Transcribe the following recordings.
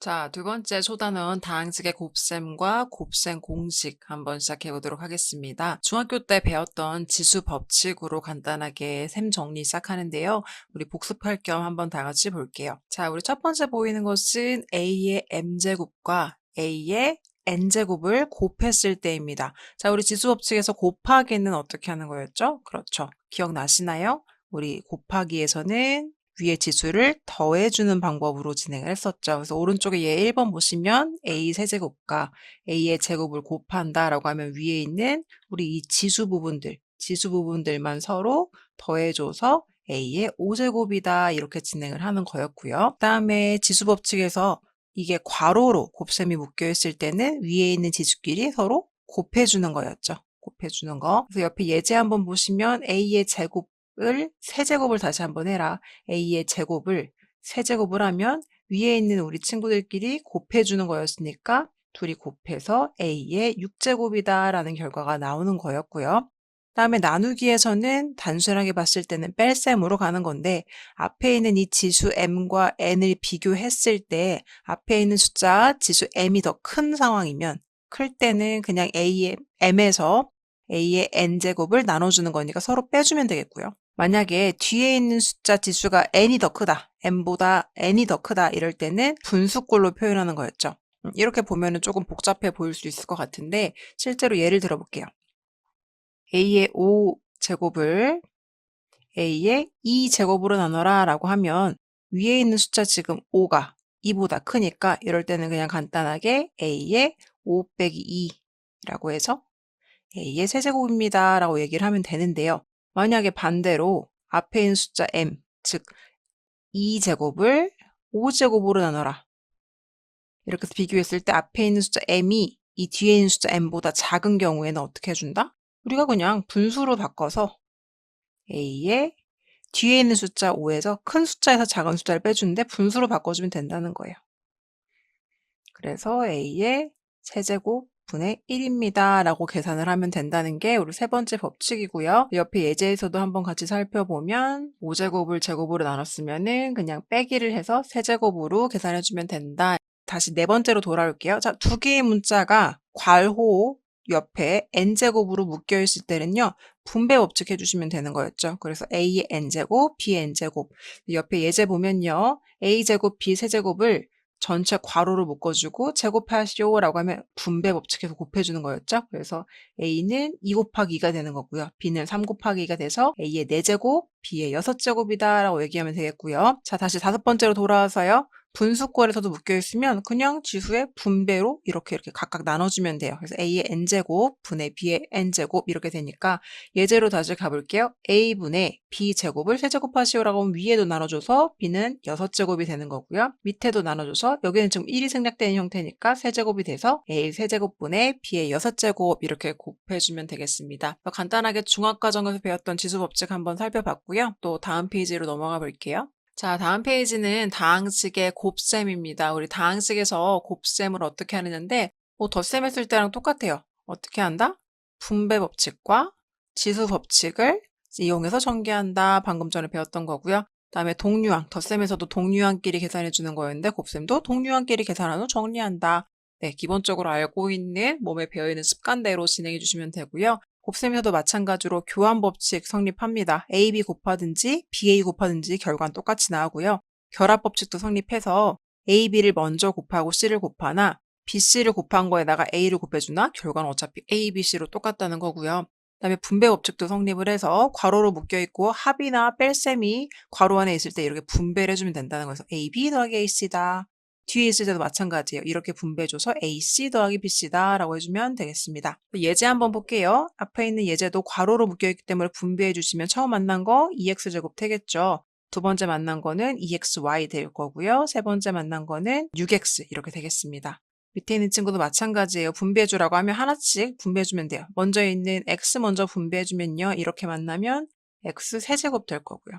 자, 두 번째 소단원 다항식의 곱셈과 곱셈 공식 한번 시작해 보도록 하겠습니다. 중학교 때 배웠던 지수 법칙으로 간단하게 셈 정리 시작하는데요. 우리 복습할 겸 한번 다 같이 볼게요. 자, 우리 첫 번째 보이는 것은 a의 m제곱과 a의 n제곱을 곱했을 때입니다. 자, 우리 지수 법칙에서 곱하기는 어떻게 하는 거였죠? 그렇죠. 기억나시나요? 우리 곱하기에서는 위에 지수를 더해주는 방법으로 진행을 했었죠. 그래서 오른쪽에 얘 1번 보시면 a 세제곱과 a의 제곱을 곱한다 라고 하면 위에 있는 우리 이 지수 부분들만 서로 더해줘서 a의 5제곱이다 이렇게 진행을 하는 거였고요. 그 다음에 지수 법칙에서 이게 괄호로 곱셈이 묶여 있을 때는 위에 있는 지수끼리 서로 곱해주는 거였죠. 곱해주는 거. 그래서 옆에 예제 한번 보시면 a의 제곱을 세제곱을 다시 한번 해라. a의 제곱을 세제곱을 하면 위에 있는 우리 친구들끼리 곱해주는 거였으니까 둘이 곱해서 a의 6제곱이다 라는 결과가 나오는 거였고요. 다음에 나누기에서는 단순하게 봤을 때는 뺄셈으로 가는 건데 앞에 있는 이 지수 m과 n을 비교했을 때 앞에 있는 숫자 지수 m이 더 큰 상황이면 클 때는 그냥 a의 m에서 a의 n제곱을 나눠주는 거니까 서로 빼주면 되겠고요. 만약에 뒤에 있는 숫자 지수가 n이 더 크다, m보다 n이 더 크다 이럴 때는 분수꼴로 표현하는 거였죠. 이렇게 보면은 조금 복잡해 보일 수 있을 것 같은데 실제로 예를 들어볼게요. a의 5제곱을 a의 2제곱으로 나눠라 라고 하면 위에 있는 숫자 지금 5가 2보다 크니까 이럴 때는 그냥 간단하게 a의 5 빼기 2라고 해서 a의 세제곱입니다 라고 얘기를 하면 되는데요. 만약에 반대로 앞에 있는 숫자 m, 즉 2제곱을 5제곱으로 나눠라. 이렇게 해서 비교했을 때 앞에 있는 숫자 m이 이 뒤에 있는 숫자 m보다 작은 경우에는 어떻게 해준다? 우리가 그냥 분수로 바꿔서 a의 뒤에 있는 숫자 5에서 큰 숫자에서 작은 숫자를 빼주는데 분수로 바꿔주면 된다는 거예요. 그래서 a의 세제곱 분의 1입니다. 라고 계산을 하면 된다는 게 우리 세 번째 법칙이고요. 옆에 예제에서도 한번 같이 살펴보면 5제곱을 제곱으로 나눴으면은 그냥 빼기를 해서 세제곱으로 계산해주면 된다. 다시 네 번째로 돌아올게요. 자, 두 개의 문자가 괄호 옆에 n제곱으로 묶여 있을 때는요. 분배 법칙 해주시면 되는 거였죠. 그래서 a의 n제곱, b의 n제곱. 옆에 예제 보면요. a제곱, b 세제곱을 전체 괄호로 묶어주고 제곱하시오라고 하면 분배 법칙에서 곱해주는 거였죠. 그래서 a는 2 곱하기 2가 되는 거고요. b는 3 곱하기 2가 돼서 a의 4제곱, b의 6제곱이다 라고 얘기하면 되겠고요. 자, 다시 다섯 번째로 돌아와서요. 분수꼴에서도 묶여있으면 그냥 지수의 분배로 이렇게 각각 나눠주면 돼요. 그래서 a의 n제곱 분의 b의 n제곱 이렇게 되니까 예제로 다시 가볼게요. a분의 b제곱을 세제곱하시오라고 하면 위에도 나눠줘서 b는 6제곱이 되는 거고요. 밑에도 나눠줘서 여기는 지금 1이 생략되는 형태니까 세제곱이 돼서 a 세제곱분의 b의 6제곱 이렇게 곱해주면 되겠습니다. 간단하게 중학과정에서 배웠던 지수법칙 한번 살펴봤고요. 또 다음 페이지로 넘어가 볼게요. 자, 다음 페이지는 다항식의 곱셈입니다. 우리 다항식에서 곱셈을 어떻게 하느냐인데 덧셈 했을 때랑 똑같아요. 어떻게 한다? 분배 법칙과 지수 법칙을 이용해서 전개한다. 방금 전에 배웠던 거고요. 그다음에 동류항, 덧셈에서도 동류항끼리 계산해 주는 거였는데 곱셈도 동류항끼리 계산한 후 정리한다. 네, 기본적으로 알고 있는 몸에 배어있는 습관대로 진행해 주시면 되고요. 곱셈에서도 마찬가지로 교환 법칙 성립합니다. AB 곱하든지 BA 곱하든지 결과는 똑같이 나오고요. 결합 법칙도 성립해서 AB를 먼저 곱하고 C를 곱하나 BC를 곱한 거에다가 A를 곱해주나 결과는 어차피 A, B, C로 똑같다는 거고요. 그다음에 분배 법칙도 성립을 해서 괄호로 묶여있고 합이나 뺄셈이 괄호 안에 있을 때 이렇게 분배를 해주면 된다는 거예요. AB 더하기 AC다. 뒤에 있을 때도 마찬가지예요. 이렇게 분배해줘서 AC 더하기 BC다 라고 해주면 되겠습니다. 예제 한번 볼게요. 앞에 있는 예제도 괄호로 묶여있기 때문에 분배해주시면 처음 만난 거 2x제곱 되겠죠. 두 번째 만난 거는 2xy 될 거고요. 세 번째 만난 거는 6x 이렇게 되겠습니다. 밑에 있는 친구도 마찬가지예요. 분배해주라고 하면 하나씩 분배해주면 돼요. 먼저 있는 x 먼저 분배해주면요. 이렇게 만나면 x 세제곱 될 거고요.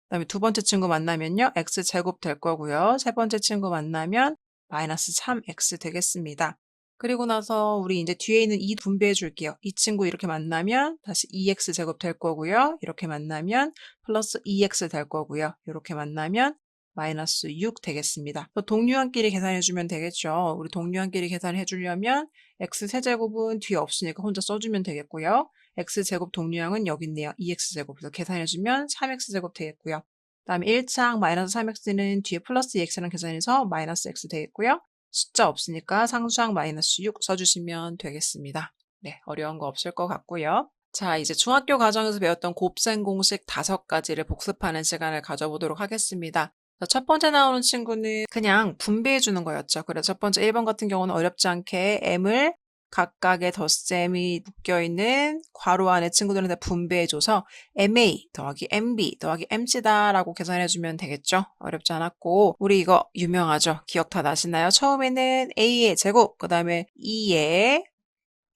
그다음에 두 번째 친구 만나면요. x제곱 될 거고요. 세 번째 친구 만나면 마이너스 3x 되겠습니다. 그리고 나서 우리 이제 뒤에 있는 2 분배해 줄게요. 이 친구 이렇게 만나면 다시 2x제곱 될 거고요. 이렇게 만나면 플러스 2x 될 거고요. 이렇게 만나면 마이너스 6 되겠습니다. 또 동류항끼리 계산해주면 되겠죠. 우리 동류항끼리 계산해주려면 x세제곱은 뒤에 없으니까 혼자 써주면 되겠고요. x제곱 동류항은 여기 있네요. 2x제곱. 그래서 계산해주면 3x제곱 되겠고요. 그 다음에 1차항 마이너스 3x는 뒤에 플러스 2x랑 계산해서 마이너스 x 되겠고요. 숫자 없으니까 상수항 마이너스 6 써주시면 되겠습니다. 네, 어려운 거 없을 것 같고요. 자, 이제 중학교 과정에서 배웠던 곱셈 공식 5가지를 복습하는 시간을 가져보도록 하겠습니다. 자, 첫 번째 나오는 친구는 그냥 분배해 주는 거였죠. 그래서 첫 번째 1번 같은 경우는 어렵지 않게 m을 각각의 덧셈이 묶여있는 괄호 안에 친구들한테 분배해줘서 ma 더하기 mb 더하기 mc다라고 계산해주면 되겠죠. 어렵지 않았고 우리 이거 유명하죠. 기억 다 나시나요? 처음에는 a의 제곱, 그 다음에 2의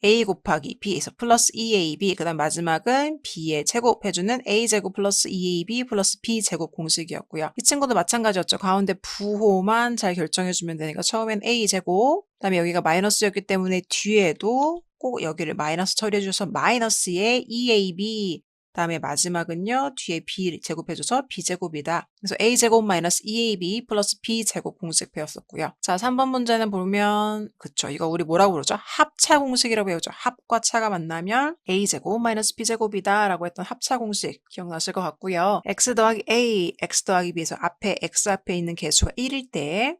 a 곱하기 b에서 플러스 2ab, 그 다음 마지막은 b의 제곱 해주는 a제곱 플러스 2ab 플러스 b제곱 공식이었고요. 이 친구도 마찬가지였죠. 가운데 부호만 잘 결정해주면 되니까 처음엔 a제곱, 그 다음에 여기가 마이너스였기 때문에 뒤에도 꼭 여기를 마이너스 처리해줘서 마이너스의 2ab, 다음에 마지막은요, 뒤에 b 제곱해줘서 b제곱이다. 그래서 a제곱 마이너스 2ab 플러스 b제곱 공식 배웠었고요. 자, 3번 문제는 보면 그쵸, 이거 우리 뭐라고 그러죠? 합차 공식이라고 배우죠. 합과 차가 만나면 a제곱 마이너스 b제곱이다 라고 했던 합차 공식 기억나실 것 같고요. x 더하기 a, x 더하기 b에서 앞에 x 앞에 있는 개수가 1일 때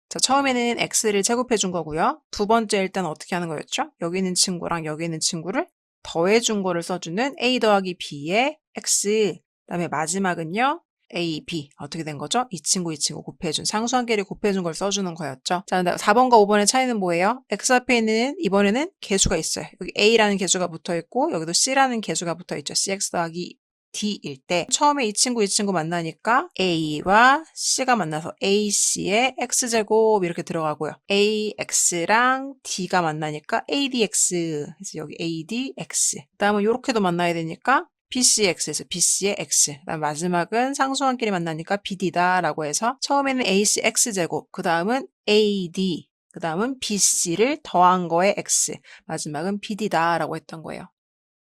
자, 처음에는 x를 제곱해 준 거고요. 두 번째 일단 어떻게 하는 거였죠? 여기 있는 친구랑 여기 있는 친구를 더해준 거를 써주는 a 더하기 b의 x, 그 다음에 마지막은요, a, b. 어떻게 된 거죠? 이 친구 곱해준, 상수한개를 곱해준 걸 써주는 거였죠. 자, 근데 4번과 5번의 차이는 뭐예요? x 앞에 있는 이번에는 개수가 있어요. 여기 a라는 개수가 붙어있고 여기도 c라는 개수가 붙어있죠. cx 더하기 d일 때 처음에 이 친구 만나니까 a와 c가 만나서 ac의 x제곱 이렇게 들어가고요. ax랑 d가 만나니까 adx 그래서 여기 adx, 그 다음은 이렇게도 만나야 되니까 bcx에서 bc의 x, 그다음 마지막은 상수항끼리 만나니까 bd다라고 해서 처음에는 ac x제곱, 그 다음은 ad, 그 다음은 bc를 더한 거에 x, 마지막은 bd다라고 했던 거예요.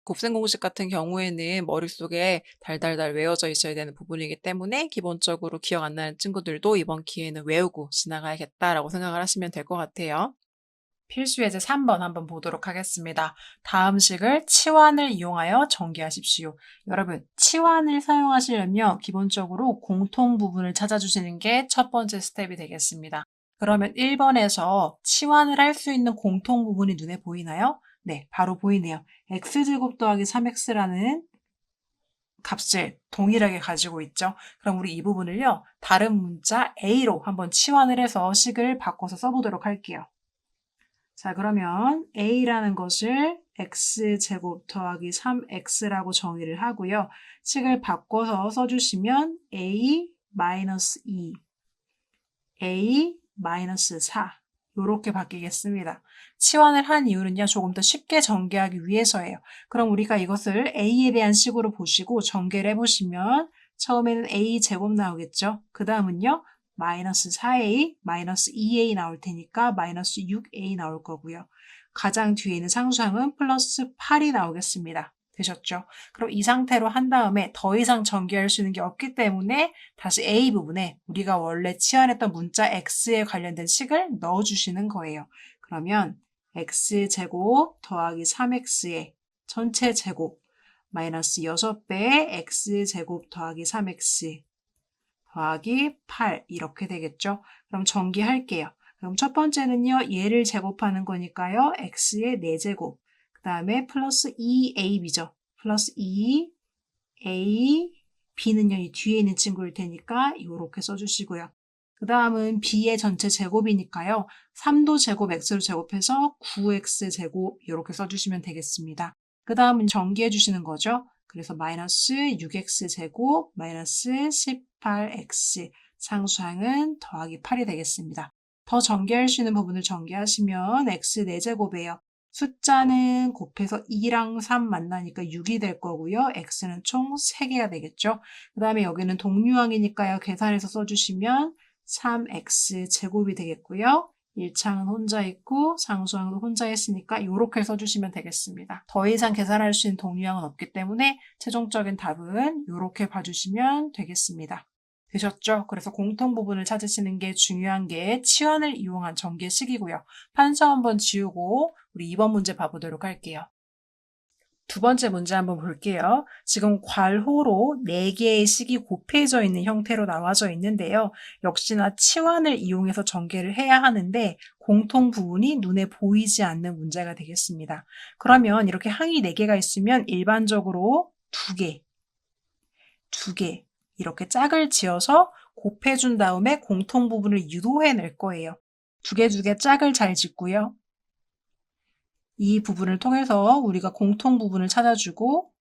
곱셈 공식 같은 경우에는 머릿속에 달달달 외워져 있어야 되는 부분이기 때문에 기본적으로 기억 안 나는 친구들도 이번 기회에는 외우고 지나가야겠다라고 생각을 하시면 될 것 같아요. 필수 예제 3번 한번 보도록 하겠습니다. 다음 식을 치환을 이용하여 전개하십시오. 여러분, 치환을 사용하시려면 기본적으로 공통 부분을 찾아주시는 게 첫 번째 스텝이 되겠습니다. 그러면 1번에서 치환을 할 수 있는 공통 부분이 눈에 보이나요? 네, 바로 보이네요. x제곱 더하기 3x라는 값을 동일하게 가지고 있죠. 그럼 우리 이 부분을요, 다른 문자 a로 한번 치환을 해서 식을 바꿔서 써보도록 할게요. 자, 그러면 a라는 것을 x제곱 더하기 3x라고 정의를 하고요. 식을 바꿔서 써주시면 a-2, a-4 이렇게 바뀌겠습니다. 치환을 한 이유는요, 조금 더 쉽게 전개하기 위해서예요. 그럼 우리가 이것을 a에 대한 식으로 보시고 전개를 해보시면 처음에는 a제곱 나오겠죠. 그 다음은요, 마이너스 4a, 마이너스 2a 나올 테니까 마이너스 6a 나올 거고요. 가장 뒤에 있는 상수항은 플러스 8이 나오겠습니다. 되셨죠? 그럼 이 상태로 한 다음에 더 이상 전개할 수 있는 게 없기 때문에 다시 A 부분에 우리가 원래 치환했던 문자 x에 관련된 식을 넣어주시는 거예요. 그러면 x제곱 더하기 3x의 전체 제곱 마이너스 6배의 x제곱 더하기 3x 더하기 8 이렇게 되겠죠. 그럼 전개할게요. 그럼 첫 번째는요, 얘를 제곱하는 거니까요, x의 4제곱, 그 다음에 플러스 2ab죠. 플러스 2a, b는요, 이 뒤에 있는 친구일 테니까 이렇게 써주시고요. 그 다음은 b의 전체 제곱이니까요, 3도 제곱 x로 제곱해서 9x제곱 이렇게 써주시면 되겠습니다. 그 다음은 전개해 주시는 거죠. 그래서 마이너스 6x제곱 마이너스 18x, 상수항은 더하기 8이 되겠습니다. 더 전개할 수 있는 부분을 전개하시면 x 4제곱이에요. 숫자는 곱해서 2랑 3 만나니까 6이 될 거고요. x는 총 3개가 되겠죠. 그 다음에 여기는 동류항이니까요. 계산해서 써주시면 3x 제곱이 되겠고요. 1창은 혼자 있고 상수항도 혼자 했으니까 이렇게 써주시면 되겠습니다. 더 이상 계산할 수 있는 동류항은 없기 때문에 최종적인 답은 이렇게 봐주시면 되겠습니다. 되셨죠? 그래서 공통 부분을 찾으시는 게 중요한 게 치환을 이용한 전개식이고요. 판서 한번 지우고 우리 2번 문제 봐보도록 할게요. 두 번째 문제 한번 볼게요. 지금 괄호로 4개의 식이 곱해져 있는 형태로 나와져 있는데요. 역시나 치환을 이용해서 전개를 해야 하는데 공통 부분이 눈에 보이지 않는 문제가 되겠습니다. 그러면 이렇게 항이 4개가 있으면 일반적으로 2개 이렇게 짝을 지어서 곱해준 다음에 공통 부분을 유도해낼 거예요. 2개 짝을 잘 짓고요. 이 부분을 통해서 우리가 공통 부분을 찾아주고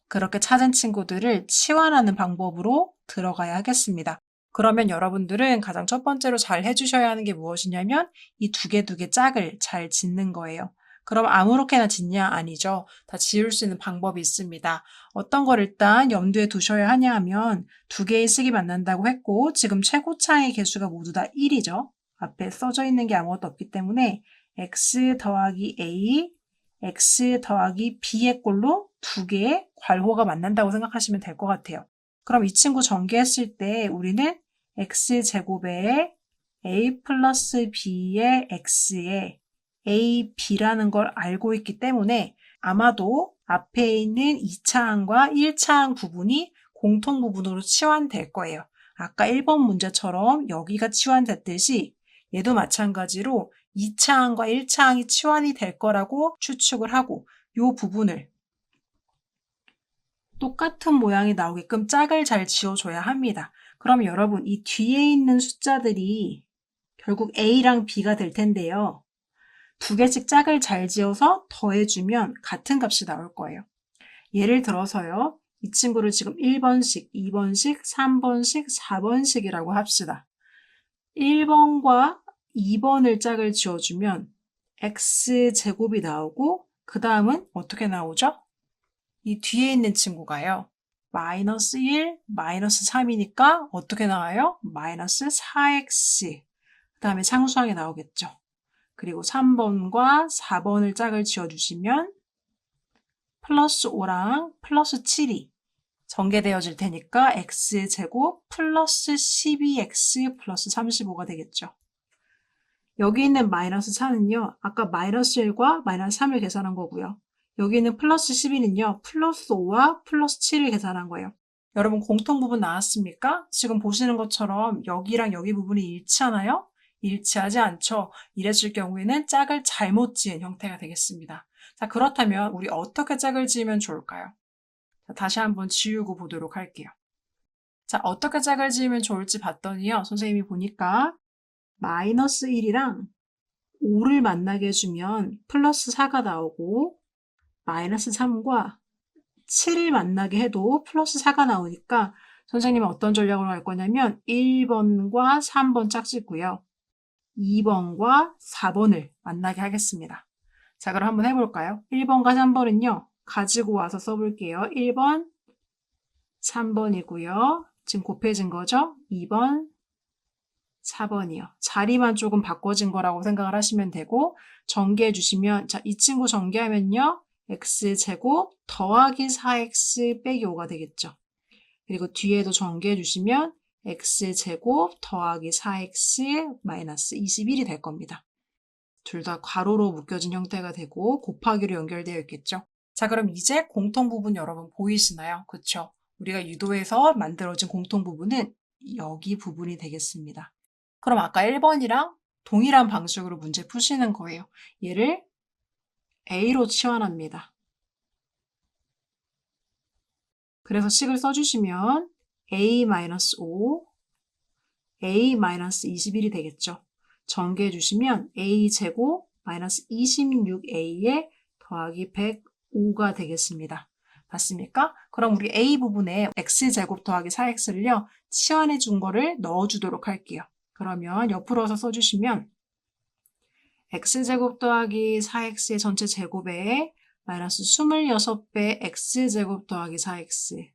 그렇게 찾은 친구들을 치환하는 방법으로 들어가야 하겠습니다. 그러면 여러분들은 가장 첫 번째로 잘 해주셔야 하는 게 무엇이냐면 이 두 개 짝을 잘 짓는 거예요. 그럼 아무렇게나 짓냐? 아니죠. 다 지을 수 있는 방법이 있습니다. 어떤 걸 일단 염두에 두셔야 하냐 하면 2개의 식이 만난다고 했고 지금 최고차의 개수가 모두 다 1이죠. 앞에 써져 있는 게 아무것도 없기 때문에 x 더하기 a, x 더하기 b의 꼴로 2개의 괄호가 만난다고 생각하시면 될 것 같아요. 그럼 이 친구 전개했을 때 우리는 x제곱에 a 플러스 b의 x에 a, b라는 걸 알고 있기 때문에 아마도 앞에 있는 2차항과 1차항 부분이 공통 부분으로 치환될 거예요. 아까 1번 문제처럼 여기가 치환됐듯이 얘도 마찬가지로 2차항과 1차항이 치환이 될 거라고 추측을 하고 이 부분을 똑같은 모양이 나오게끔 짝을 잘 지어줘야 합니다. 그럼 여러분 이 뒤에 있는 숫자들이 결국 A랑 B가 될 텐데요. 2개씩 짝을 잘 지어서 더해주면 같은 값이 나올 거예요. 예를 들어서요. 이 친구를 지금 1번씩, 2번씩, 3번씩, 4번씩이라고 합시다. 1번과 2번을 짝을 지어주면 x제곱이 나오고 그 다음은 어떻게 나오죠? 이 뒤에 있는 친구가요. 마이너스 1, 마이너스 3이니까 어떻게 나와요? 마이너스 4x. 그 다음에 상수항이 나오겠죠. 그리고 3번과 4번을 짝을 지어주시면 플러스 5랑 플러스 7이 전개되어질 테니까 x제곱 플러스 12x 플러스 35가 되겠죠. 여기 있는 마이너스 4는요. 아까 마이너스 1과 마이너스 3을 계산한 거고요. 여기 있는 플러스 12는요. 플러스 5와 플러스 7을 계산한 거예요. 여러분 공통 부분 나왔습니까? 지금 보시는 것처럼 여기랑 여기 부분이 일치하나요? 일치하지 않죠. 이랬을 경우에는 짝을 잘못 지은 형태가 되겠습니다. 자, 그렇다면 우리 어떻게 짝을 지으면 좋을까요? 자, 다시 한번 지우고 보도록 할게요. 자, 어떻게 짝을 지으면 좋을지 봤더니요. 선생님이 보니까 마이너스 1이랑 5를 만나게 해주면 플러스 4가 나오고 마이너스 3과 7을 만나게 해도 플러스 4가 나오니까 선생님은 어떤 전략으로 갈 거냐면 1번과 3번 짝짓고요. 2번과 4번을 만나게 하겠습니다. 자, 그럼 한번 해볼까요? 1번과 3번은요. 가지고 와서 써볼게요. 1번, 3번이고요. 지금 곱해진 거죠? 2번, 4번이요. 자리만 조금 바꿔진 거라고 생각을 하시면 되고 전개해 주시면 자, 이 친구 전개하면요. x제곱 더하기 4x 빼기 5가 되겠죠. 그리고 뒤에도 전개해 주시면 x제곱 더하기 4x 마이너스 21이 될 겁니다. 둘 다 괄호로 묶여진 형태가 되고 곱하기로 연결되어 있겠죠. 자, 그럼 이제 공통 부분 여러분 보이시나요? 그쵸? 우리가 유도해서 만들어진 공통 부분은 여기 부분이 되겠습니다. 그럼 아까 1번이랑 동일한 방식으로 문제 푸시는 거예요. 얘를 A로 치환합니다. 그래서 식을 써주시면 A-5, A-21이 되겠죠. 전개해 주시면 A제곱 마이너스 26A에 더하기 105가 되겠습니다. 맞습니까? 그럼 우리 A 부분에 X제곱 더하기 4X를요, 치환해 준 거를 넣어주도록 할게요. 그러면 옆으로 와서 써주시면 x제곱 더하기 4x의 전체 제곱에 마이너스 26배 x제곱 더하기 4x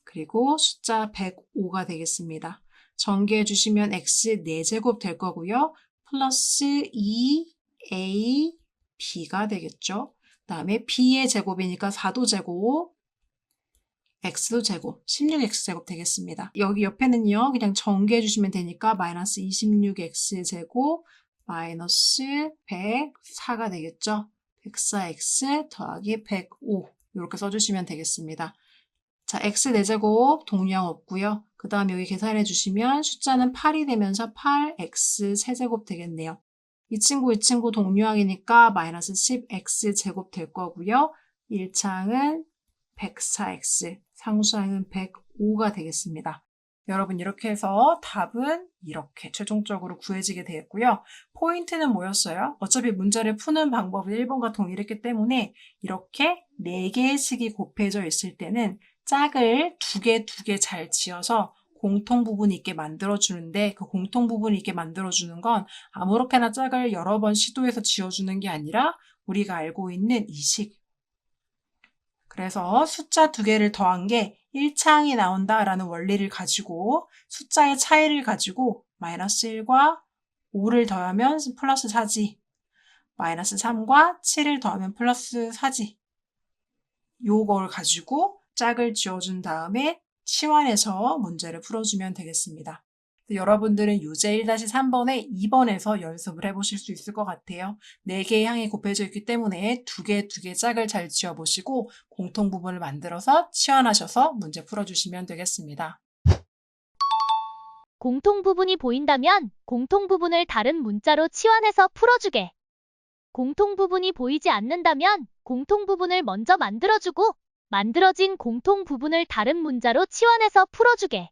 그리고 숫자 105가 되겠습니다. 전개해 주시면 x 4제곱 될 거고요. 플러스 2a b가 되겠죠. 그 다음에 b의 제곱이니까 4도 제곱 x도 제곱, 16x제곱 되겠습니다. 여기 옆에는요, 그냥 전개해 주시면 되니까 마이너스 26x제곱 마이너스 104가 되겠죠. 104x 더하기 105 이렇게 써주시면 되겠습니다. 자, x 4제곱 동량 없고요. 그 다음에 여기 계산해 주시면 숫자는 8이 되면서 8x 세제곱 되겠네요. 이 친구 동류항이니까 마이너스 10x제곱 될 거고요. 1창은 104x, 상수항은 105가 되겠습니다. 여러분 이렇게 해서 답은 이렇게 최종적으로 구해지게 되겠고요. 포인트는 뭐였어요? 어차피 문제를 푸는 방법은 1번과 동일했기 때문에 이렇게 4개의 식이 곱해져 있을 때는 짝을 두 개 잘 지어서 공통 부분이 있게 만들어주는데 그 공통 부분이 있게 만들어주는 건 아무렇게나 짝을 여러 번 시도해서 지어주는 게 아니라 우리가 알고 있는 이 식. 그래서 숫자 2개를 더한 게 1창이 나온다라는 원리를 가지고 숫자의 차이를 가지고 마이너스 1과 5를 더하면 플러스 4지. 마이너스 3과 7을 더하면 플러스 4지. 요걸 가지고 짝을 지어준 다음에 치환해서 문제를 풀어주면 되겠습니다. 여러분들은 유제 1-3번에 2번에서 연습을 해보실 수 있을 것 같아요. 4개의 항이 곱해져 있기 때문에 두 개 짝을 잘 지어보시고 공통 부분을 만들어서 치환하셔서 문제 풀어주시면 되겠습니다. 공통 부분이 보인다면 공통 부분을 다른 문자로 치환해서 풀어주게. 공통 부분이 보이지 않는다면 공통 부분을 먼저 만들어주고 만들어진 공통 부분을 다른 문자로 치환해서 풀어주게.